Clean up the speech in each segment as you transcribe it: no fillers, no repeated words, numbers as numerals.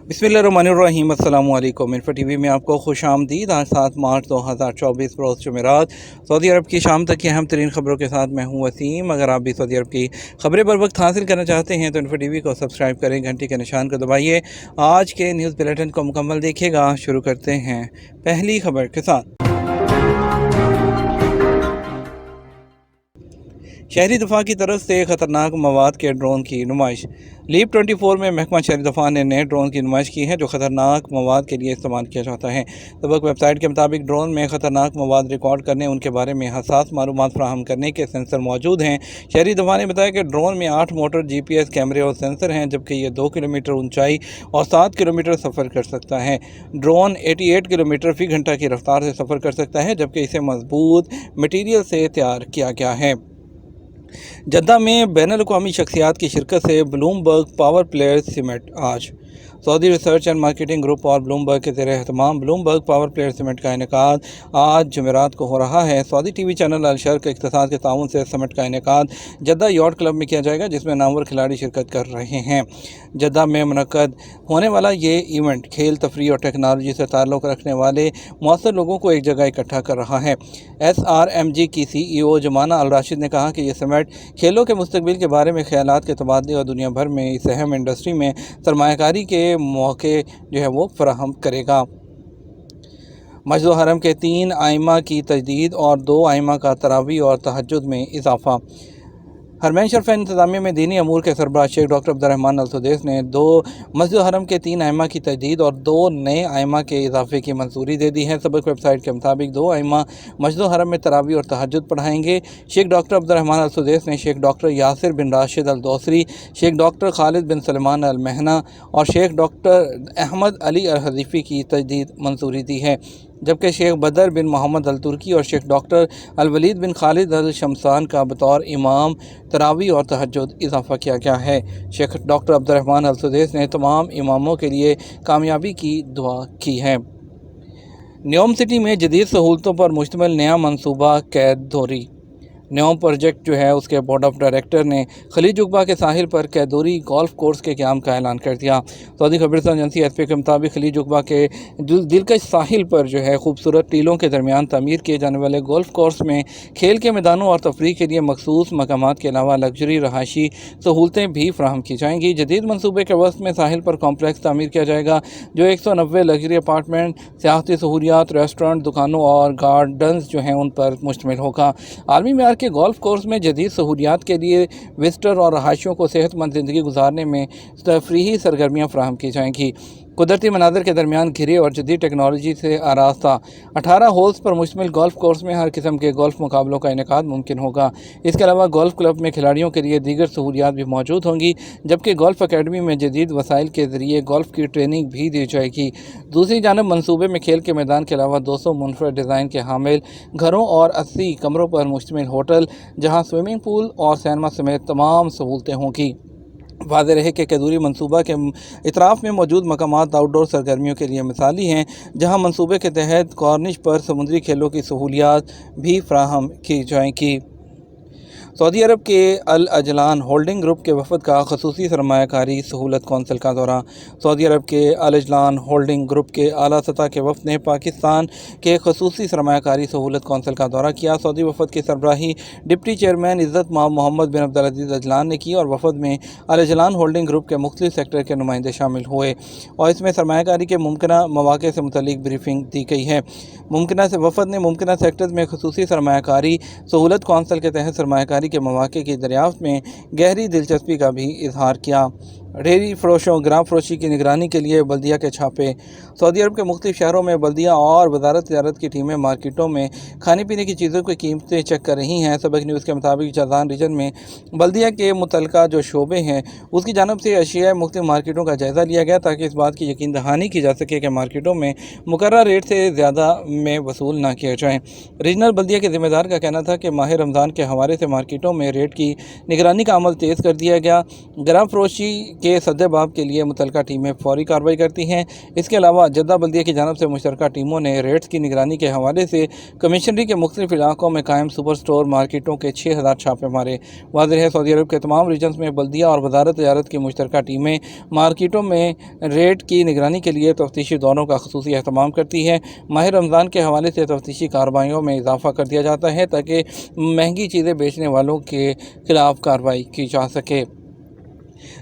बिस्मिल्लाहिर्रहमानिर्रहीम। अस्सलामु अलैकुम। इन्फो टीवी में आपको खुश आमदीद। आज 7 मार्च 2024 रोज़ जुमेरात। सऊदी अरब की शाम तक की अहम तरीन खबरों के साथ मैं हूँ वसीम। अगर आप भी सऊदी अरब की खबरें बर वक्त हासिल करना चाहते हैं तो इन्फो टीवी को सब्सक्राइब करें, घंटी के निशान को दबाइए। आज के न्यूज़ बुलेटिन को मुकम्मल देखिएगा। शुरू करते हैं पहली खबर के साथ। शहरी दफा की तरफ से ख़तरनाक मवाद के ड्रोन की नुमाइश। लीप 24 में महकमा शहरी दफा ने नए ड्रोन की नुमाइश की है जो ख़तरनाक मवाद के लिए इस्तेमाल किया जाता है। सबक वेबसाइट के मुताबिक ड्रोन में ख़तरनाक मवाद रिकॉर्ड करने, उनके बारे में हसास मालूमात फराहम करने के सेंसर मौजूद हैं। शहरी दफा ने बताया कि ड्रोन में 8 मोटर GPS कैमरे और सेंसर हैं, जबकि ये 2 किलोमीटर ऊंचाई और 7 किलोमीटर सफ़र कर सकता है। ड्रोन 88 किलोमीटर फ़ी घंटा की रफ्तार से सफ़र कर सकता है, जबकि इसे मजबूत मटीरियल से तैयार किया गया है। जद्दा में बैनुल-अक़वामी शख्सियात की शिरकत से ब्लूमबर्ग पावर प्लेयर्स समिट आज। Saudi research and marketing group और ब्लूमबर्ग के ज़ेर एहतमाम ब्लूमबर्ग पावर प्लेयर समिट का इनेकाद आज जुमेरात को हो रहा है। सऊदी TV चैनल अल शर्क के इख्तिसास के ताउन से समिट का इनेकाद जद्दा यॉट क्लब में किया जाएगा, जिसमें नामवर खिलाड़ी शिरकत कर रहे हैं। जद्दा में मुनक्कद होने वाला ये इवेंट खेल, तफरीह और टेक्नोलॉजी से ताल्लुक़ रखने वाले मौसर लोगों को एक जगह इकट्ठा कर रहा है। SRMG की CEO जमाना अल राशिद ने कहा कि यह समिट खेलों के मुस्तकबिल के बारे में ख्यालात के तबादले और दुनिया भर में इस अहम इंडस्ट्री में सरमायाकारी के मौके जो है वो फराहम करेगा। मस्जिद हरम के 3 आइमा की तजदीद और 2 आइमा का तरावी और तहज्जुद में इजाफा। हरमैन शरीफ इंतज़ामिया में दीनी अमूर के सरबराह शेख डॉक्टर अब्दुर्रहमान अल सुदैस ने 2 मस्जिद हरम के 3 आइमा की तजदीद और 2 नए आइमा के इजाफे की मंजूरी दे दी है। सबक वेबसाइट के मुताबिक 2 आइमा मस्जिद हरम में तरावी और तहज्जुद पढ़ाएंगे। शेख डॉक्टर अब्दुर्रहमान अल सुदैस ने शेख डॉक्टर यासिर बिन राशिद अल दोसरी, शेख डॉक्टर खालिद बिन सलमान अल महना और शेख डॉक्टर अहमद अली अल हज़ीफ़ी की तजदीद मंजूरी दी है, जबकि शेख बदर बिन मोहम्मद अल तुर्की और शेख डॉक्टर अल वलीद बिन खालिद अल शमसान का बतौर इमाम तरावी और तहज्जुद इजाफा किया गया है। शेख डॉक्टर अब्दुर्रहमान अल सुदैस ने तमाम इमामों के लिए कामयाबी की दुआ की है। न्योम सिटी में जदीद सहूलतों पर मुश्तमिल नया मनसूबा कैदोरी। न्योम प्रोजेक्ट जो है उसके बोर्ड ऑफ डायरेक्टर ने खलीज उक़बा के साहिल पर कैदोरी गोल्फ कोर्स के क़याम का ऐलान कर दिया। सऊदी खबरसां एजेंसी SPA के मुताबिक खलीज उक़बा के दिलकश साहिल पर जो है खूबसूरत टीलों के दरमियान तमीर किए जाने वाले गोल्फ कोर्स में खेल के मैदानों और तफरीह के लिए मखसूस मकामात के अलावा लग्जरी रहायशी सहूलतें भी फराहम की जाएंगी। जदीद मनसूबे के वस्त में साहिल पर कॉम्प्लेक्स तामीर किया जाएगा जो 190 लग्जरी अपार्टमेंट, सियाहती सहूलियात, रेस्टोरेंट, दुकानों और गार्डन्स जो हैं उन पर मुश्तमिल होगा। आलमी मेयार के गोल्फ कोर्स में जदीद सहूलियात के लिए विजिटर और रहायशियों को सेहतमंद ज़िंदगी गुजारने में तफरीही सरगर्मियाँ फराहम की जाएंगी। कुदरती मनाज़र के दरमियान घिरे और जदीद टेक्नोलॉजी से आरास्ता 18 होल्स पर मुश्तमिल गोल्फ कोर्स में हर किस्म के गोल्फ मुकाबलों का इनेकाद मुमकिन होगा। इसके अलावा गोल्फ क्लब में खिलाड़ियों के लिए दीगर सहूलियात भी मौजूद होंगी, जबकि गोल्फ अकेडमी में जदीद वसाइल के ज़रिए गोल्फ की ट्रेनिंग भी दी जाएगी। दूसरी जानब मनसूबे में खेल के मैदान के अलावा 200 मुनफरद डिज़ाइन के हामिल घरों और 80 कमरों पर मुश्तमिल होटल, जहाँ स्विमिंग पूल और सिनेमा समेत तमाम सहूलतें होंगी। वाज़ेह रहे कि कैदोरी मनसूबा के इतराफ़ में मौजूद मकामात आउटडोर सरगर्मियों के लिए मिसाली हैं, जहाँ मनसूबे के तहत कॉर्निश पर समुद्री खेलों की सहूलियात भी फराहम की जाएंगी। सऊदी अरब के अल अजलान होल्डिंग ग्रुप के वफ़द का खसूसी सरमायाकारी सहूलत कौंसिल का दौरा। सऊदी अरब के अल अजलान होल्डिंग ग्रुप के आला सतह के वफ़द ने पाकिस्तान के खसूसी सरमायाकारी सहूलत कौंसिल का दौरा किया। सऊदी वफ़द की सरबराही डिप्टी चेयरमैन इज़्ज़त माब मोहम्मद बिन अब्दुल अज़ीज़ अजलान ने की और वफ़द में अल अजलान होल्डिंग ग्रुप के मुख्तलिफ सेक्टर के नुमाइंदे शामिल हुए और इसमें सरमायाकारी के मुमकिना मौक़े से मुतल्लिक़ ब्रीफिंग दी गई है। वफ़द ने मुमकिना सेक्टर्स में खसूसी सरमायाकारी सहूलत कौंसिल के तहत सरमायाकारी के मौक़े की दरियाफ्त में गहरी दिलचस्पी का भी इजहार किया। डेयरी फरोशों ग्राम फरोशी की निगरानी के लिए बल्दिया के छापे। सऊदी अरब के मुख्तलिफ शहरों में बल्दिया और वजारत तिजारत की टीमें मार्केटों में खाने पीने की चीज़ों की कीमतें चेक कर रही हैं। सबक न्यूज़ के मुताबिक जाज़ान रीजन में बल्दिया के मुतलका जो शोबे हैं उसकी जानब से अशिया मुख्तलिफ मार्केटों का जायज़ा लिया गया, ताकि इस बात की यकीन दहानी की जा सके कि मार्केटों में मुकर्रर रेट से ज़्यादा में वसूल ना किया जाए। रीजनल बल्दिया के ज़िम्मेदार का कहना था कि माह रमज़ान के हवाले से मार्केटों में रेट की निगरानी का अमल तेज़ कर दिया गया। ग्राम फरोशी کے سدباب کے لیے متعلقہ ٹیمیں فوری کارروائی کرتی ہیں۔ اس کے علاوہ جدہ بلدیہ کی جانب سے مشترکہ ٹیموں نے ریٹس کی نگرانی کے حوالے سے کمشنری کے مختلف علاقوں میں قائم سپر سٹور مارکیٹوں کے 6000 چھاپے مارے۔ واضح ہے سعودی عرب کے تمام ریجنز میں بلدیہ اور وزارت تجارت کی مشترکہ ٹیمیں مارکیٹوں میں ریٹ کی نگرانی کے لیے تفتیشی دوروں کا خصوصی اہتمام کرتی ہے۔ ماہ رمضان کے حوالے سے تفتیشی کارروائیوں میں اضافہ کر دیا جاتا ہے تاکہ مہنگی چیزیں بیچنے والوں کے خلاف کارروائی کی جا سکے۔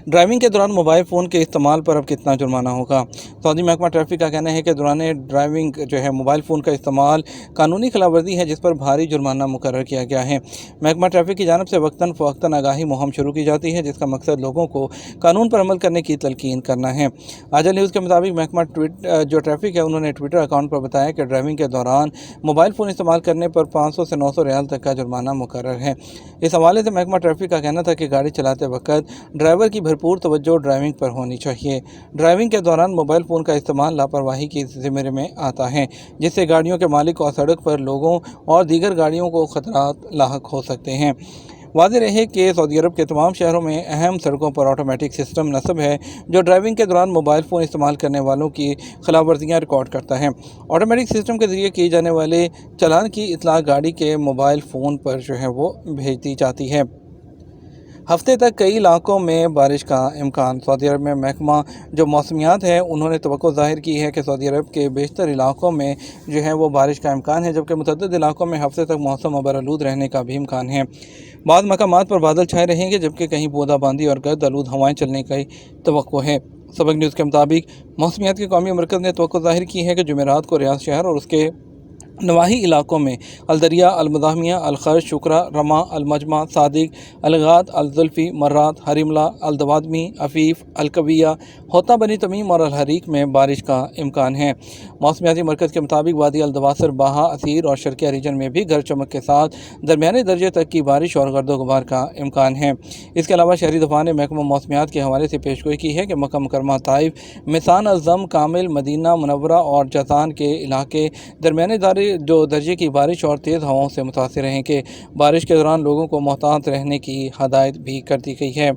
ڈرائیونگ کے دوران موبائل فون کے استعمال پر اب کتنا جرمانہ ہوگا؟ سعودی محکمہ ٹریفک کا کہنا ہے کہ دوران ڈرائیونگ موبائل فون کا استعمال قانونی خلاف ورزی ہے جس پر بھاری جرمانہ مقرر کیا گیا ہے۔ محکمہ ٹریفک کی جانب سے وقتاً فوقتاً آگاہی مہم شروع کی جاتی ہے جس کا مقصد لوگوں کو قانون پر عمل کرنے کی تلقین کرنا ہے۔ آجل نیوز کے مطابق محکمہ ٹریفک ہے انہوں نے ٹویٹر اکاؤنٹ پر بتایا کہ ڈرائیونگ کے دوران موبائل فون استعمال کرنے پر 500 سے 900 ریال تک کا جرمانہ مقرر ہے۔ اس حوالے سے محکمہ ٹریفک کا کہنا تھا کہ گاڑی چلاتے وقت ڈرائیور کی بھرپور توجہ ڈرائیونگ پر ہونی چاہیے۔ ڈرائیونگ کے دوران موبائل فون کا استعمال لاپرواہی کی زمرے میں آتا ہے جس سے گاڑیوں کے مالک اور سڑک پر لوگوں اور دیگر گاڑیوں کو خطرات لاحق ہو سکتے ہیں۔ واضح رہے کہ سعودی عرب کے تمام شہروں میں اہم سڑکوں پر آٹومیٹک سسٹم نصب ہے جو ڈرائیونگ کے دوران موبائل فون استعمال کرنے والوں کی خلاف ورزیاں ریکارڈ کرتا ہے۔ آٹومیٹک سسٹم کے ذریعے کیے جانے والے چالان کی اطلاع گاڑی کے موبائل فون پر وہ بھیج دی جاتی ہے۔ ہفتے تک کئی علاقوں میں بارش کا امکان۔ سعودی عرب میں محکمہ موسمیات ہے انہوں نے توقع ظاہر کی ہے کہ سعودی عرب کے بیشتر علاقوں میں وہ بارش کا امکان ہے جبکہ متعدد علاقوں میں ہفتے تک موسم ابرآلود رہنے کا بھی امکان ہے۔ بعض مقامات پر بادل چھائے رہیں گے جبکہ کہیں بوندا باندی اور گرد آلود ہوائیں چلنے کی توقع ہے۔ سبق نیوز کے مطابق موسمیات کے قومی مرکز نے توقع ظاہر کی ہے کہ جمعرات کو ریاض شہر اور اس کے نواحی علاقوں میں الدریہ، المداحمیہ، الخرج، شکرہ، رما، المجمع، صادق، الغات، الزلفی، مرات، حرملہ، الدوادمی، عفیف، الکویہ، ہوتا بنی تمیم اور الحریق میں بارش کا امکان ہے۔ موسمیاتی مرکز کے مطابق وادی الدواسر، باہا، اسیر اور شرقیہ ریجن میں بھی گرج چمک کے ساتھ درمیانے درجے تک کی بارش اور گرد و غبار کا امکان ہے۔ اس کے علاوہ شہری دفاع نے محکمہ موسمیات کے حوالے سے پیشگوئی کی ہے کہ مکہ مکرمہ، طائف، میسان الزم، کامل، مدینہ منورہ اور جازان کے علاقے درمیانے درجے کی بارش اور تیز ہواؤں سے متاثر رہیں کہ بارش کے دوران لوگوں کو محتاط رہنے کی ہدایت بھی کر دی گئی ہے۔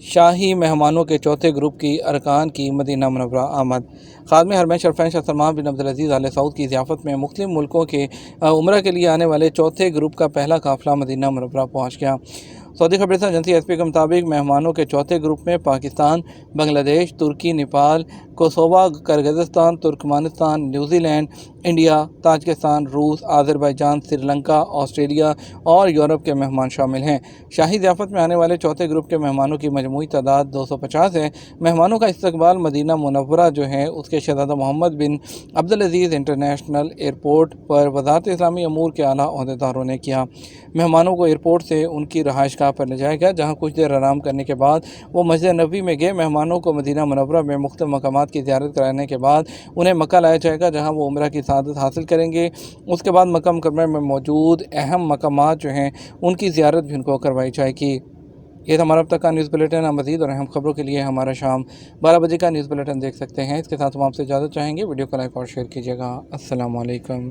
شاہی مہمانوں کے چوتھے گروپ کی ارکان کی مدینہ منورہ آمد۔ خادم حرمین شریفین شاہ سلمان بن عبدالعزیز آل سعود کی ضیافت میں مختلف ملکوں کے عمرہ کے لیے آنے والے چوتھے گروپ کا پہلا قافلہ مدینہ منورہ پہنچ گیا۔ سعودی خبررساں ایجنسی ایس پی کے مطابق مہمانوں کے چوتھے گروپ میں پاکستان، بنگلہ دیش، ترکی، Nepal, Kosovo, Kyrgyzstan, Turkmenistan, New Zealand, India, Tajikistan, روس، آذربائیجان، سری لنکا، آسٹریلیا اور یورپ کے مہمان شامل ہیں۔ شاہی ضیافت میں آنے والے چوتھے گروپ کے مہمانوں کی مجموعی تعداد 250 ہے۔ مہمانوں کا استقبال مدینہ منورہ اس کے شہزادہ محمد بن عبدالعزیز انٹرنیشنل ایئرپورٹ پر وزارت اسلامی امور کے اعلیٰ عہدیداروں نے کیا۔ مہمانوں کو ایئرپورٹ سے ان کی رہائش گاہ پر لے جایا گیا جہاں کچھ دیر آرام کرنے کے بعد وہ مسجد نبوی میں گئے۔ مہمانوں کو مدینہ منورہ میں مختلف مقامات کی زیارت کرانے کے بعد انہیں مکہ لایا جائے گا جہاں وہ عمرہ کی سعادت حاصل کریں گے۔ اس کے بعد مکہ مکرمہ میں موجود اہم مقامات ان کی زیارت بھی ان کو کروائی جائے گی۔ یہ تھا ہمارا اب تک کا نیوز بلیٹن۔ مزید اور اہم خبروں کے لیے ہمارا شام 12 بجے کا نیوز بلیٹن دیکھ سکتے ہیں۔ اس کے ساتھ ہم آپ سے اجازت چاہیں گے۔ ویڈیو کو لائک اور شیئر کیجیے گا۔ السلام علیکم۔